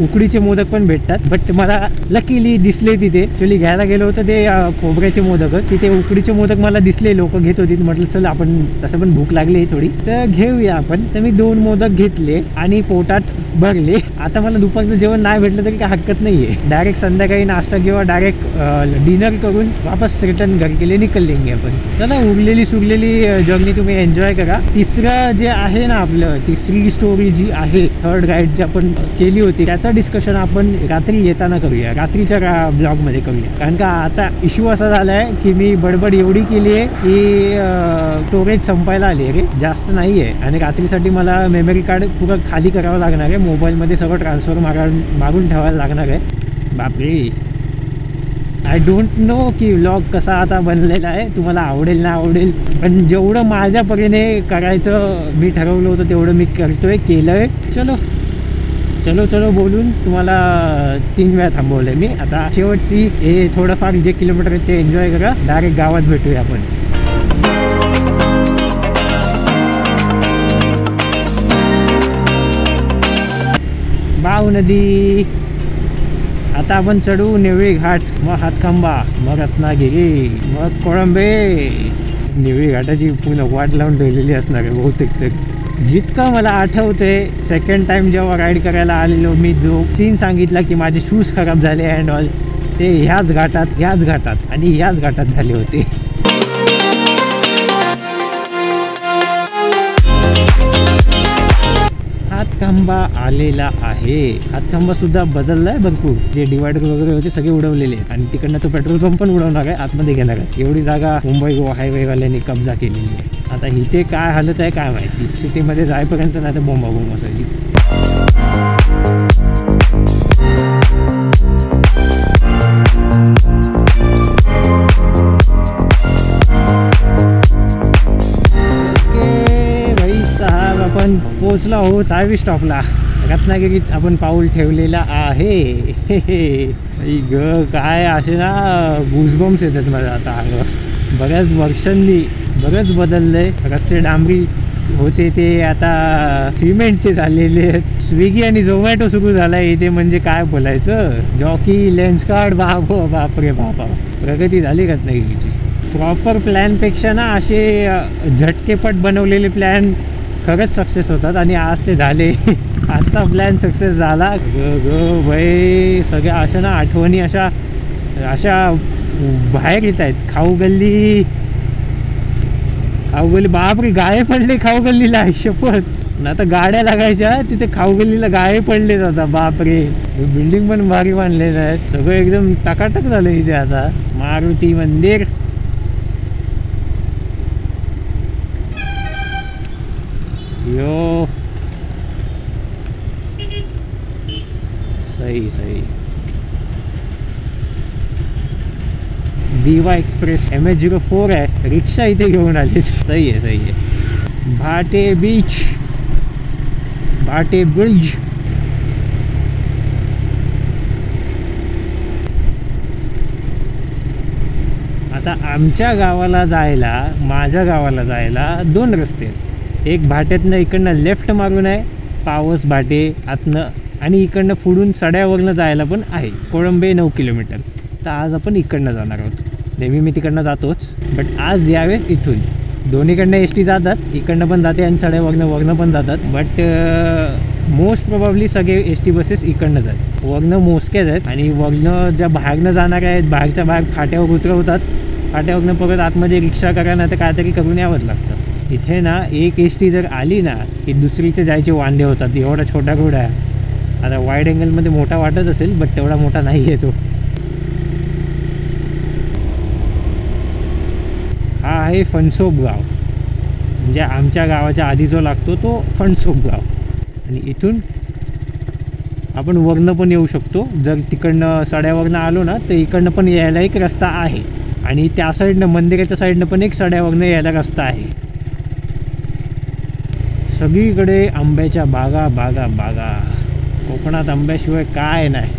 उकडीचे मोदक पण भेटतात. बट मला लकीली दिसले तिथे. ॲक्च्युली घ्यायला गेलो होतं ते खोबऱ्याचे मोदकच. तिथे उकडीचे मोदक मला दिसले, लोक घेत होती. म्हटलं चल आपण तसं पण भूक लागली थोडी तर घेऊया आपण. तर मी 2 मोदक घेतले आणि पोटात भरले. आता मला दुपारचं जेवण नाही भेटलं तरी काय हरकत नाहीये. डायरेक्ट संध्याकाळी नाश्ता किंवा डायरेक्ट डिनर करून वापस रिटर्न घर केले निकलेंगे आपण. चला उरलेली सुरलेली जर्नी तुम्ही एन्जॉय करा. तिसरं जे आहे ना आपलं तिसरी स्टोरी जी आहे 3rd राईड जी आपण केली होती त्याचं डिस्कशन आपण रात्री येताना करूया. रात्रीच्या ब्लॉगमध्ये करूया. कारण का आता इश्यू असा झाला आहे की मी बडबड एवढी केली आहे की स्टोरेज संपायला आली आहे. जास्त नाही आहे आणि रात्रीसाठी मला मेमरी कार्ड पुरं खाली करावं लागणार आहे. मोबाईलमध्ये सगळं ट्रान्सफर मागून ठेवायला लागणार आहे. बापरे आय डोंट नो की व्लॉग कसा आता बनलेला आहे. तुम्हाला आवडेल ना आवडेल पण जेवढं माझ्या परीने करायचं मी ठरवलं होतं तेवढं मी करतोय केलंय. चलो चलो चलो बोलून तुम्हाला 3 वेळा थांबवलं आहे मी. आता शेवटची हे थोडंफार जे किलोमीटर आहे ते एन्जॉय करा. डायरेक्ट गावात भेटूया आपण. बाव नदी. आता आपण चढू नेवळी घाट, मग हातखंबा, मग रत्नागिरी, मग कोळंबे. नेवळी घाटाची पूर्ण वाट लावून ठेवलेली असणार आहे बहुतेक. तर जितकं मला आठवते 2nd टाइम जेव्हा राईड करायला आलेलो मी जो सीन सांगितला की माझे शूज खराब झाले अँड ऑल ते ह्याच घाटात आणि ह्याच घाटात झाले होते. हातखंबा आलेला आहे. हातखंबा सुद्धा बदलला आहे भरपूर. जे डिवायडर वगैरे होते सगळे उडवलेले आहेत आणि तिकडनं तो पेट्रोल पंप पण उडवणार आहे, आतमध्ये घेणार आहे. एवढी जागा मुंबई गोवा हायवेवाल्यांनी कब्जा केलेली आहे. आता इथे काय हालत आहे काय माहिती. सिटीमध्ये जाईपर्यंत नाही तर बोंबाबोंब असायची. भाई साहेब आपण पोहोचलो आहोत 6व्या स्टॉपला. रत्नागिरीत आपण पाऊल ठेवलेला आहे. काय असे ना गुजबम्स येतात मला. आता बऱ्याच वर्षांनी बरंच बदललंय. रस्ते डांबरी होते ते आता सिमेंटचे झालेले आहेत. स्विगी आणि झोमॅटो सुरू झाला इथे, म्हणजे काय बोलायचं. जॉकी, लेन्सकार्ट, बापरे बापा, प्रगती झाली रत्नागिरीची. प्रॉपर प्लॅनपेक्षा ना असे झटकेपट बनवलेले प्लॅन खरंच सक्सेस होतात आणि आज ते झाले. आजचा प्लॅन सक्सेस झाला. भाई सगळ्या अशा ना आठवणी अशा बाहेर येत आहेत. खाऊ गल्ली बापरे, गाये पडले खाऊ गल्लीला, शपथ. ना आता गाड्या लागायच्या तिथे खाऊ गल्लीला गाये पडलेत आता. बापरे, बिल्डिंग पण भारी बांधलेलं आहे. सगळं एकदम टकाटक झालं इथे आता. मारुती मंदिर, यो सही. दिवा एक्सप्रेस MH04 आहे. रिक्षा इथे घेऊन आली. सही आहे. Bhate beach, Bhate bridge. आता आमच्या गावाला जायला, माझ्या गावाला जायला 2 रस्ते आहेत. एक भाट्यातनं इकडनं लेफ्ट मारून आहे, पावस भाटे आतनं, आणि इकडनं पुढून सड्यावरनं जायला पण आहे. कोळंबे 9 किलोमीटर. तर आज आपण इकडनं जाणार आहोत. नेहमी मी तिकडनं जातोच, बट आज यावेळेस इथून. दोन्हीकडनं एस टी जातात, इकडनं पण जाते आणि सड्यावरनं पण जातात. बट मोस्ट प्रोबॅबली सगळे एस टी बसेस इकडनं जातात. वरनं मोजक्याच आहेत आणि वरनं ज्या बाहेरनं जाणार आहेत, बाहेरच्या बाहेर फाट्यावर उतरवतात. फाट्यावरनं परत आतमध्ये रिक्षा करा, नाही तर काहीतरी करून यावंच लागतं. इथे ना एक एस टी जर आली ना की दुसरीचे जायचे वांदे होतात. एवढा छोटा रोड आहे. आता वाईड अँगलमध्ये मोठा वाटत असेल, बट तेवढा मोठा नाही आहे तो. हा आहे फणसोप गाव, म्हणजे आमच्या गावाच्या आधी जो लागतो तो फणसोप गाव. आणि इथून आपण वरनं पण येऊ शकतो. जर तिकडनं सड्यावरनं आलो ना तर इकडनं पण यायला एक रस्ता आहे. आणि त्या साईडनं, मंदिराच्या साईडनं पण एक सड्यावरनं यायला रस्ता आहे. सगळीकडे आंब्याच्या बागा. कोकणात आंब्याशिवाय काय नाही.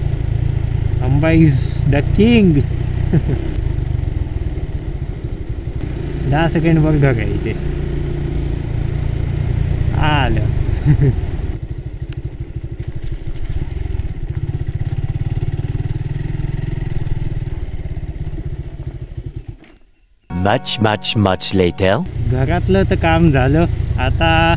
आंबा इज द किंग. 10 सेकंडवर घर आहे इथे. आलं. Much later. घरातलं तर काम झालं. आता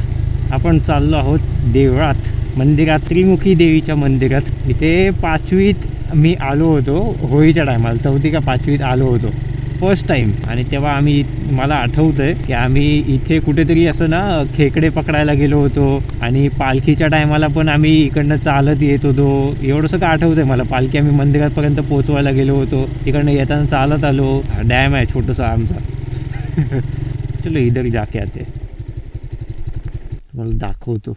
आपण चाललो आहोत देवळात, मंदिरात, त्रिमुखी देवीच्या मंदिरात. इथे 5वीत मी आलो होतो, होळीच्या टायमाला. 4थी का 5वीत आलो होतो फर्स्ट टाईम. आणि तेव्हा मला आठवतं आहे की आम्ही इथे कुठेतरी असं ना खेकडे पकडायला गेलो होतो. आणि पालखीच्या टायमाला पण आम्ही इकडनं चालत येत होतो. एवढं सगळं आठवतं आहे मला. पालखी आम्ही मंदिरापर्यंत पोहोचवायला गेलो होतो. तिकडनं येताना चालत आलो. डॅम आहे छोटंसं आमचा. चलो इधर जाके आते, मला दाखवतो.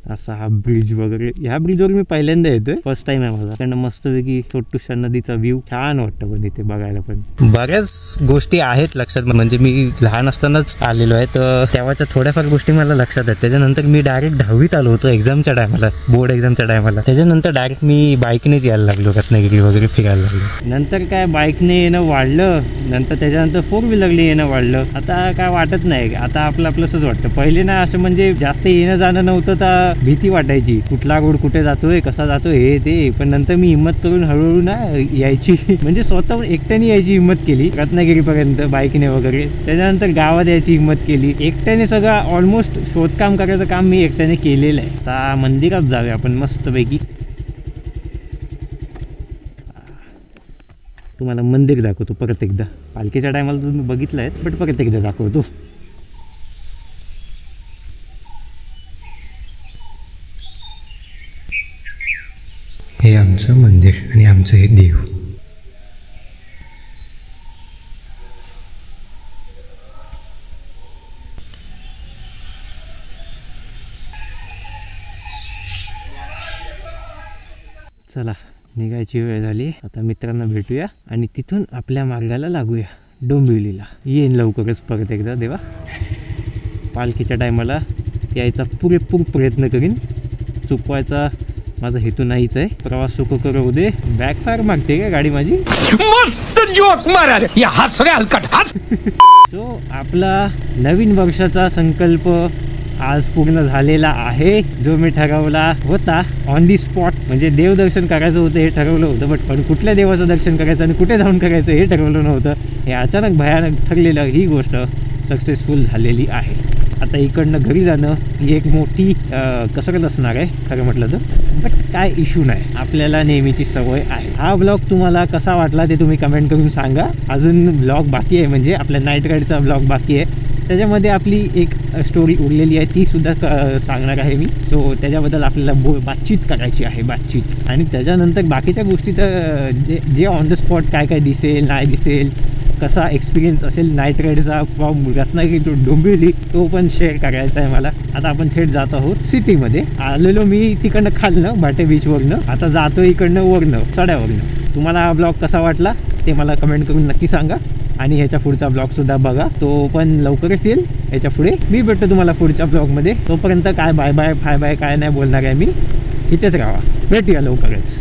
असा हा ब्रिज वगैरे. ह्या ब्रिजवर मी पहिल्यांदा येतोय, फर्स्ट टाइम आहे माझा. कारण मस्तपैकी छोटूशा नदीचा व्ह्यू छान वाटतं पण इथे बघायला. पण बऱ्याच गोष्टी आहेत लक्षात, म्हणजे मी लहान असतानाच आलेलो आहे तर तेव्हाच्या थोड्याफार गोष्टी मला लक्षात आहेत. त्याच्यानंतर मी डायरेक्ट 10वीत आलो होतो एक्झामच्या टायमाला, बोर्ड एक्झामच्या टायमाला. त्याच्यानंतर डायरेक्ट मी बाईकनेच यायला लागलो, रत्नागिरी वगैरे फिरायला लागलो. नंतर काय बाईकने येणं वाढलं, नंतर त्याच्यानंतर 4 व्हीलरने येणं वाढलं. आता काय वाटत नाही, आता आपलंसंच वाटतं. पहिले ना असं म्हणजे जास्त येणं जाणं नव्हतं तर भीती वाटायची, कुठला रोड कुठे जातोय, कसा जातोय हे ते. पण नंतर मी हिंमत करून हळूहळू ना यायची, म्हणजे स्वतःहून एकट्याने यायची हिंमत केली रत्नागिरीपर्यंत बाईकने वगैरे. त्याच्यानंतर गावात यायची हिंमत केली. एकट्याने सगळं ऑलमोस्ट शोधकाम करायचं काम मी एकट्याने केलेलं आहे. आता मंदिरात जाऊया आपण मस्तपैकी. तुम्हाला मंदिर दाखवतो परत एकदा. पालखीच्या टायमाला तुम्ही बघितलं आहे, बट परत एकदा दाखवतो. हे आमचं मंदिर आणि आमचं हे देव. चला निघायची वेळ झाली. आता मित्रांना भेटूया आणि तिथून आपल्या मार्गाला लागूया डोंबिवलीला. येईन लवकरच परत एकदा देवा. पालखीच्या टायमाला यायचा पुरेपूर प्रयत्न करीन. चुकवायचा माझा हेतू नाहीच आहे. प्रवास सुखकर होऊ दे. बॅकफायर मागते का गाडी माझी? मस्त जोक मारा रे या हस रे हलकट हस. सो आपला नवीन वर्षाचा संकल्प आज पूर्ण झालेला आहे, जो मी ठरवला होता ऑन दी स्पॉट. म्हणजे देवदर्शन करायचं होतं हे ठरवलं होतं, पण कुठल्या देवाचं दर्शन करायचं आणि कुठे जाऊन करायचं हे ठरवलं नव्हतं. हे अचानक भयानक ठरलेलं ही गोष्ट सक्सेसफुल झालेली आहे. आता इकडनं घरी जाणं ही एक मोठी कसरत असणार आहे खरं म्हटलं तर, बट काय इश्यू नाही, आपल्याला नेहमीची सवय आहे. हा ब्लॉग तुम्हाला कसा वाटला ते तुम्ही कमेंट करून सांगा. अजून ब्लॉग बाकी आहे, म्हणजे आपल्या नाईट राईडचा ब्लॉग बाकी आहे. त्याच्यामध्ये आपली एक स्टोरी उरलेली आहे, ती सुद्धा सांगणार आहे मी. सो त्याच्याबद्दल आपल्याला बातचीत करायची आहे, बातचीत. आणि त्याच्यानंतर बाकीच्या गोष्टी तर जे ऑन द स्पॉट काय काय दिसेल नाही दिसेल, कसा एक्सपिरियन्स असेल नाईट राईडचा फ्रॉम रत्नागिरी टू डोंबिवली, तो पण शेअर करायचा आहे मला. आता आपण थेट जात आहोत सिटीमध्ये. आलेलो मी तिकडनं खालनं भाटे बीचवरनं, आता जातो इकडनं वरनं चढ्यावरनं. तुम्हाला हा ब्लॉग कसा वाटला ते मला कमेंट करून नक्की सांगा. आणि ह्याच्या पुढचा ब्लॉगसुद्धा बघा, तो पण लवकरच येईल. ह्याच्या पुढे मी भेटतो तुम्हाला पुढच्या ब्लॉगमध्ये. तोपर्यंत काय बाय बाय फाय बाय काय नाही बोलणार आहे मी. इथेच राहा, भेटूया लवकरच.